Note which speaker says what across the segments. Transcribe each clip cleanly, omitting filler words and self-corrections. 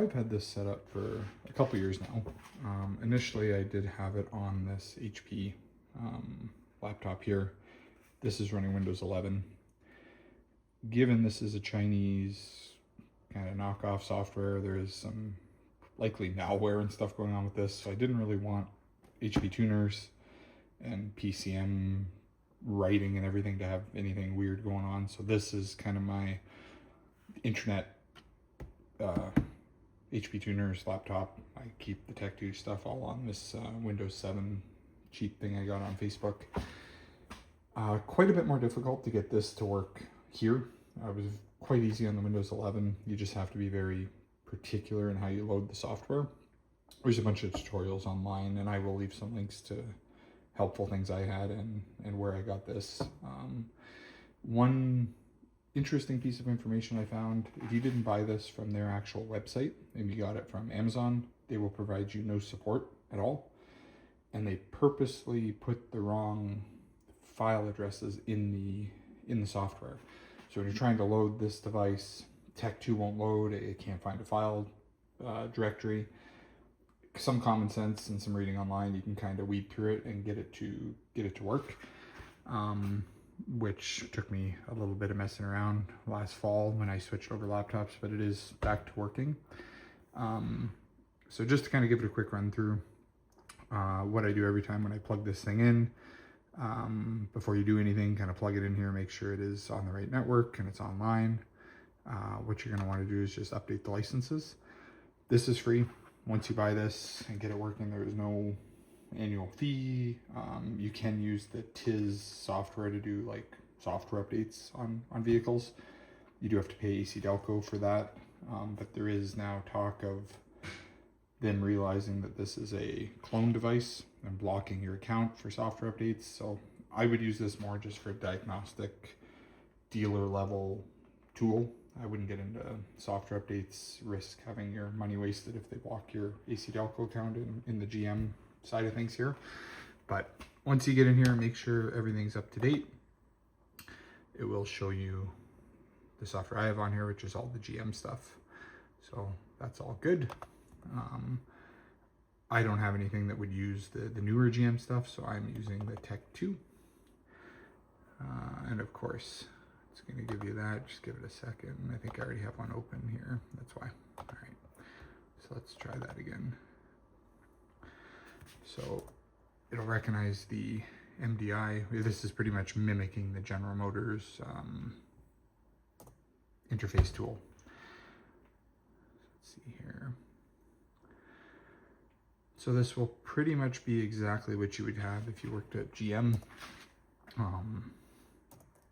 Speaker 1: I've had this set up for a couple years now. Initially, I did have it on this HP laptop here. This is running Windows 11. Given this is a Chinese kind of knockoff software, there is some likely malware and stuff going on with this, so I didn't really want HP tuners and PCM writing and everything to have anything weird going on. So this is kind of my internet HP tuners laptop. I keep the Tech 2 stuff all on this Windows 7 cheap thing I got on Facebook. Quite a bit more difficult to get this to work here. It was quite easy on the Windows 11. You just have to be very particular in how you load the software. There's a bunch of tutorials online, and I will leave some links to helpful things I had and where I got this. One interesting piece of information I found: if you didn't buy this from their actual website and you got it from Amazon, they will provide you no support at all. And they purposely put the wrong file addresses in the software. So when you're trying to load this device, Tech 2 won't load, it can't find a file directory. Some common sense and some reading online, you can kind of weed through it and get it to work. Which took me a little bit of messing around last fall when I switched over laptops, but it is back to working. So just to kind of give it a quick run through, what I do every time when I plug this thing in, before you do anything, kind of plug it in here, make sure it is on the right network and it's online. What you're going to want to do is just update the licenses. This is free. Once you buy this and get it working, there is no annual fee. You can use the TIS software to do like software updates on vehicles. You do have to pay AC Delco for that, but there is now talk of them realizing that this is a clone device and blocking your account for software updates. So I would use this more just for a diagnostic dealer level tool. I wouldn't get into software updates, risk having your money wasted if they block your AC Delco account in the GM side of things here. But once you get in here, make sure everything's up to date. It will show you the software I have on here, which is all the GM stuff. So that's all good. I don't have anything that would use the newer GM stuff, so I'm using the Tech 2. And of course, it's going to give you that. Just give it a second. I think I already have one open here. That's why. All right. So let's try that again. So it'll recognize the MDI. This is pretty much mimicking the General Motors interface tool. Let's see here. So this will pretty much be exactly what you would have if you worked at GM.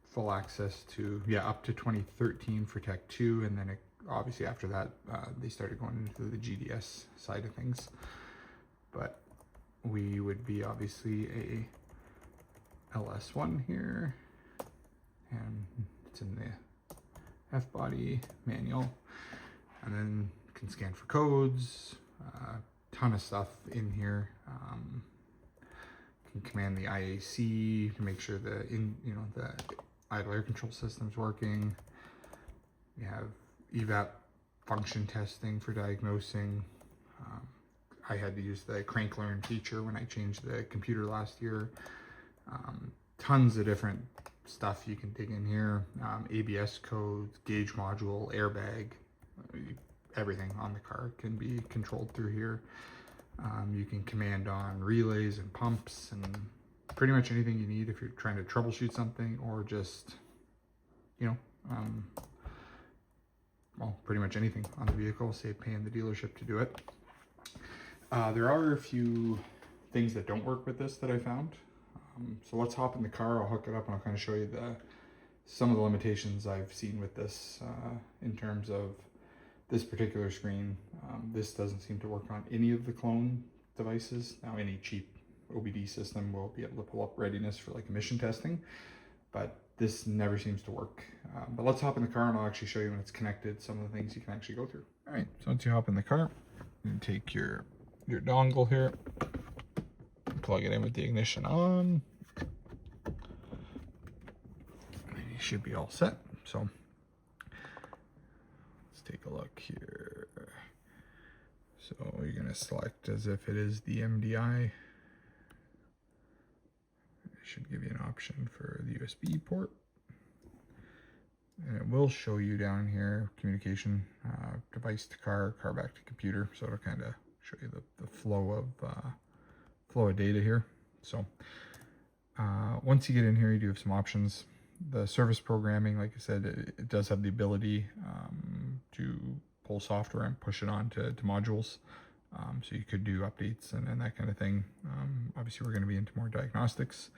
Speaker 1: Full access to, up to 2013 for Tech 2, and then obviously after that they started going into the GDS side of things. But we would be obviously a LS1 here, and it's in the F-body manual, and then can scan for codes, ton of stuff in here. Can command the IAC to make sure the idle air control system's working. You have EVAP function testing for diagnosing. I had to use the crank learn feature when I changed the computer last year. Tons of different stuff you can dig in here. ABS codes, gauge module, airbag, everything on the car can be controlled through here. You can command on relays and pumps and pretty much anything you need if you're trying to troubleshoot something, or just, well, pretty much anything on the vehicle, save paying the dealership to do it. There are a few things that don't work with this that I found. So let's hop in the car, I'll hook it up, and I'll kind of show you some of the limitations I've seen with this in terms of this particular screen. This doesn't seem to work on any of the clone devices. Now, any cheap OBD system will be able to pull up readiness for like emission testing, but this never seems to work. But let's hop in the car and I'll actually show you when it's connected, some of the things you can actually go through. All right, so once you hop in the car, you can take your dongle here, plug it in with the ignition on, and you should be all set. So let's take a look here. to select as if it is the MDI. It should give you an option for the USB port. And it will show you down here, communication, device to car, car back to computer. So it'll kind of show you the flow of data here. So once you get in here, you do have some options. The service programming, like I said, it does have the ability to pull software and push it onto modules. So you could do updates and that kind of thing. Obviously, we're going to be into more diagnostics.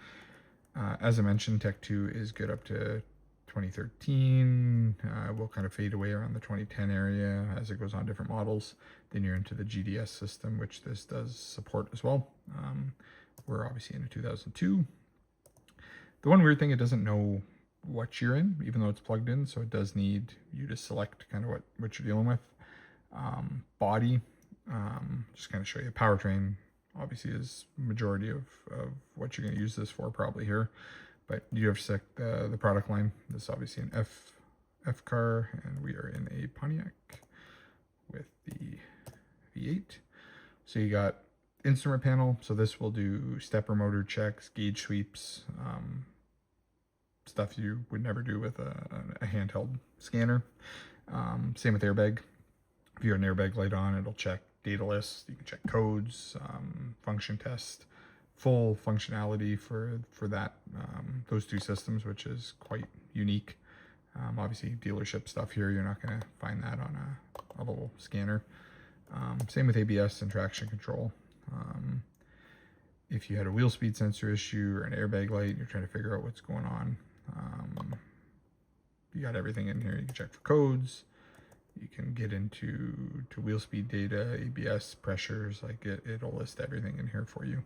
Speaker 1: As I mentioned, Tech 2 is good up to 2013. Will kind of fade away around the 2010 area as it goes on different models. Then you're into the GDS system, which this does support as well. We're obviously into 2002. The one weird thing, it doesn't know what you're in, even though it's plugged in, so it does need you to select kind of what you're dealing with. Body, just kind of show you. Powertrain obviously is majority of what you're going to use this for probably here, but you have to select the product line. This is obviously an F car, and we are in a Pontiac with the V8. So you got instrument panel, so this will do stepper motor checks, gauge sweeps, stuff you would never do with a handheld scanner. Same with airbag. If you have an airbag light on, it'll check data lists. You can check codes, function test, full functionality for that those two systems, which is quite unique. Obviously, dealership stuff here, you're not going to find that on a little scanner. Same with ABS and traction control. If you had a wheel speed sensor issue or an airbag light and you're trying to figure out what's going on, you got everything in here. You can check for codes. You can get into wheel speed data, ABS, pressures, like it'll list everything in here for you.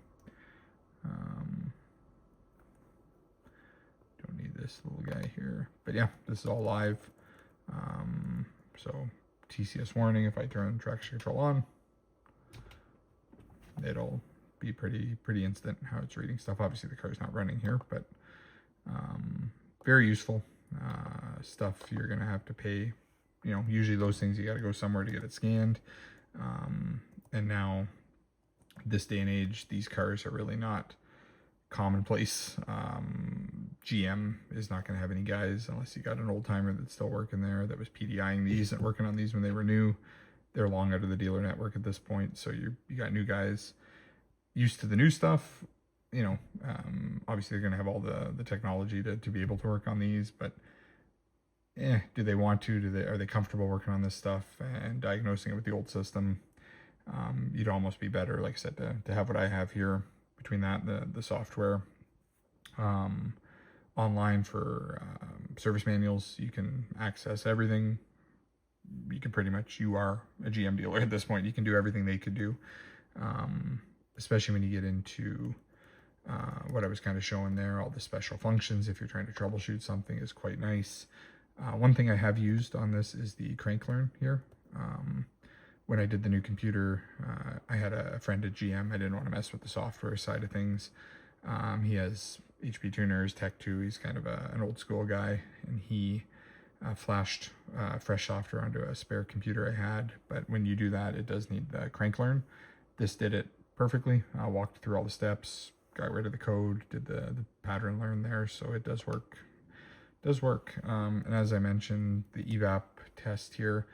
Speaker 1: Don't need this little guy here. But yeah, this is all live. So TCS warning, if I turn traction control on, it'll be pretty instant how it's reading stuff. Obviously the car's not running here, but very useful stuff. You're gonna have to pay, you know, usually those things you got to go somewhere to get it scanned, and now this day and age these cars are really not commonplace. GM is not going to have any guys unless you got an old timer that's still working there that was PDIing these and working on these when they were new. They're long out of the dealer network at this point, so you got new guys used to the new stuff. You know, obviously they're going to have all the technology to be able to work on these, but do they want to? Are they comfortable working on this stuff and diagnosing it with the old system? You'd almost be better, like I said, to have what I have here. Between that, the software, online for service manuals, you can access everything. You can pretty much, you are a GM dealer at this point. You can do everything they could do, especially when you get into what I was kind of showing there. All the special functions, if you're trying to troubleshoot something, is quite nice. One thing I have used on this is the crank learn here. When I did the new computer, I had a friend at GM. I didn't want to mess with the software side of things. He has HP tuners, Tech 2. He's kind of an old school guy, and he flashed fresh software onto a spare computer I had. But when you do that, it does need the crank learn. This did it perfectly. I walked through all the steps, got rid of the code, did the pattern learn there, so it does work. And as I mentioned, the EVAP test here,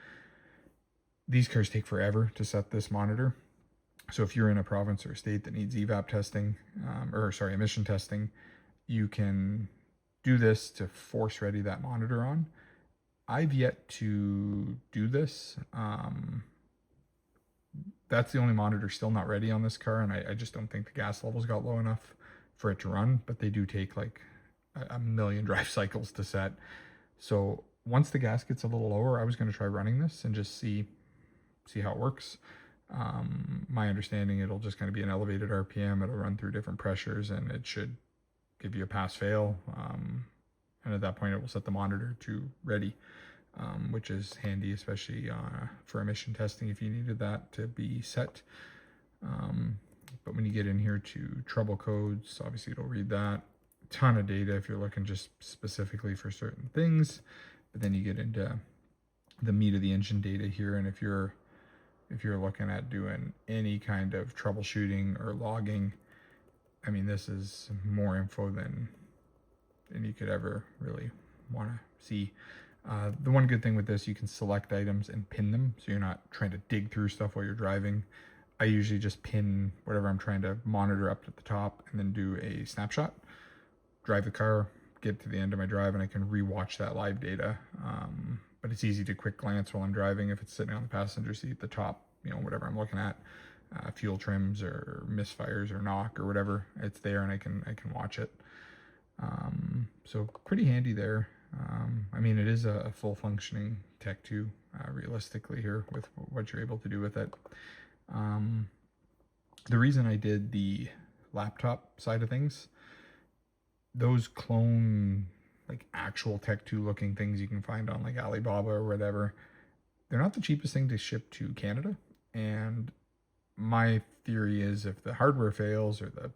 Speaker 1: these cars take forever to set this monitor. So if you're in a province or a state that needs EVAP testing, emission testing, you can do this to force ready that monitor on. I've yet to do this. That's the only monitor still not ready on this car, and I just don't think the gas levels got low enough for it to run, but they do take like a million drive cycles to set. So once the gas gets a little lower, I was going to try running this and just see how it works. My understanding, it'll just kind of be an elevated RPM. It'll run through different pressures, and it should give you a pass-fail. And at that point, it will set the monitor to ready, which is handy, especially for emission testing if you needed that to be set. But when you get in here to trouble codes, obviously it'll read that. A ton of data if you're looking just specifically for certain things. But then you get into the meat of the engine data here, and if you're if you're looking at doing any kind of troubleshooting or logging, I mean, this is more info than you could ever really want to see. The one good thing with this, you can select items and pin them, so you're not trying to dig through stuff while you're driving. I usually just pin whatever I'm trying to monitor up at the top and then do a snapshot, drive the car, get to the end of my drive, and I can rewatch that live data. But it's easy to quick glance while I'm driving if it's sitting on the passenger seat, the top, you know, whatever I'm looking at, fuel trims or misfires or knock or whatever, it's there and I can watch it. So pretty handy there. I mean, it is a full functioning Tech 2, realistically here with what you're able to do with it. The reason I did the laptop side of things, those clone, like actual Tech 2 looking things you can find on like Alibaba or whatever, they're not the cheapest thing to ship to Canada. And my theory is if the hardware fails or the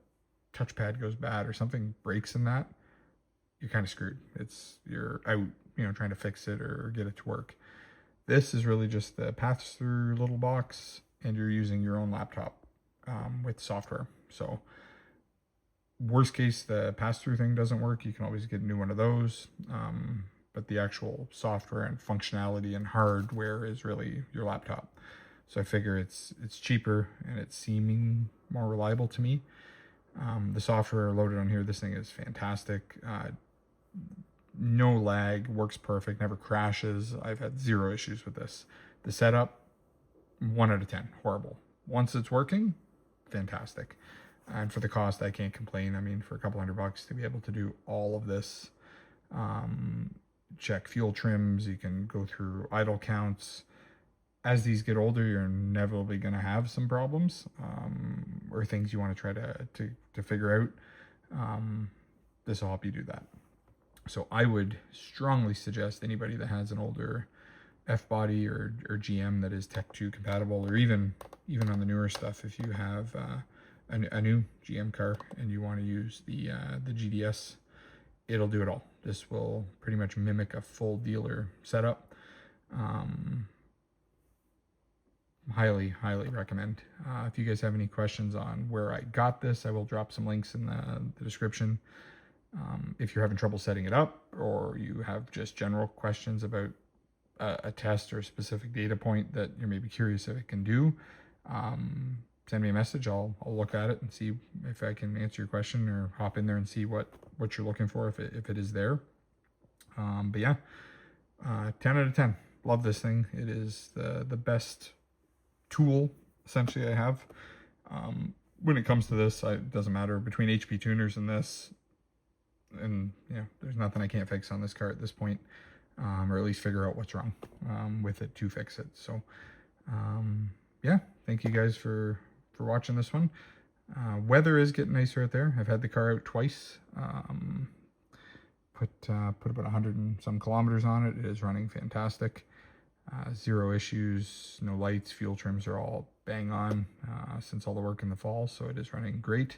Speaker 1: touchpad goes bad or something breaks in that, you're kind of screwed. You're out, you know, trying to fix it or get it to work. This is really just the pass-through little box, and you're using your own laptop with software. So worst case, the pass-through thing doesn't work, you can always get a new one of those. But the actual software and functionality and hardware is really your laptop. So I figure it's cheaper and it's seeming more reliable to me. The software loaded on here, this thing is fantastic. No lag, works perfect, never crashes. I've had zero issues with this. The setup, 1 out of 10, horrible. Once it's working, fantastic. And for the cost, I can't complain. I mean, for a couple $100 to be able to do all of this, check fuel trims, you can go through idle counts. As these get older, you're inevitably going to have some problems, or things you want to try to figure out. This will help you do that. So I would strongly suggest anybody that has an older F-body or GM that is Tech 2 compatible, or even on the newer stuff, if you have a new GM car and you want to use the GDS, it'll do it all. This will pretty much mimic a full dealer setup. Highly recommend. If you guys have any questions on where I got this, I will drop some links in the description. If you're having trouble setting it up, or you have just general questions about a test or a specific data point that you're maybe curious if it can do, send me a message. I'll look at it and see if I can answer your question, or hop in there and see what you're looking for if it is there. But yeah, 10 out of 10. Love this thing. It is the best tool essentially I have. When it comes to this, it doesn't matter between HP tuners and this, and yeah, there's nothing I can't fix on this car at this point, or at least figure out what's wrong with it to fix it. So yeah, thank you guys for watching this one. Weather is getting nicer out there. I've had the car out twice. Put about 100 and some kilometers on it. It is running fantastic. Zero issues, no lights, fuel trims are all bang on since all the work in the fall, so it is running great.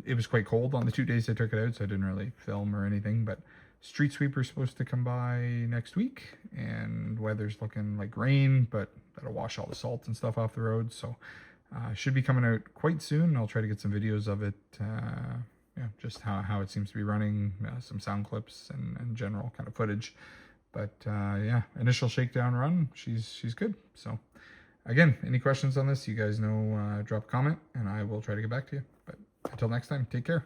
Speaker 1: It was quite cold on the 2 days I took it out, so I didn't really film or anything, but street sweeper's supposed to come by next week, and weather's looking like rain, but that'll wash all the salt and stuff off the road, so should be coming out quite soon. I'll try to get some videos of it, yeah, just how it seems to be running, some sound clips and general kind of footage. But yeah, initial shakedown run, she's good. So again, any questions on this, you guys know, drop a comment and I will try to get back to you. But until next time, take care.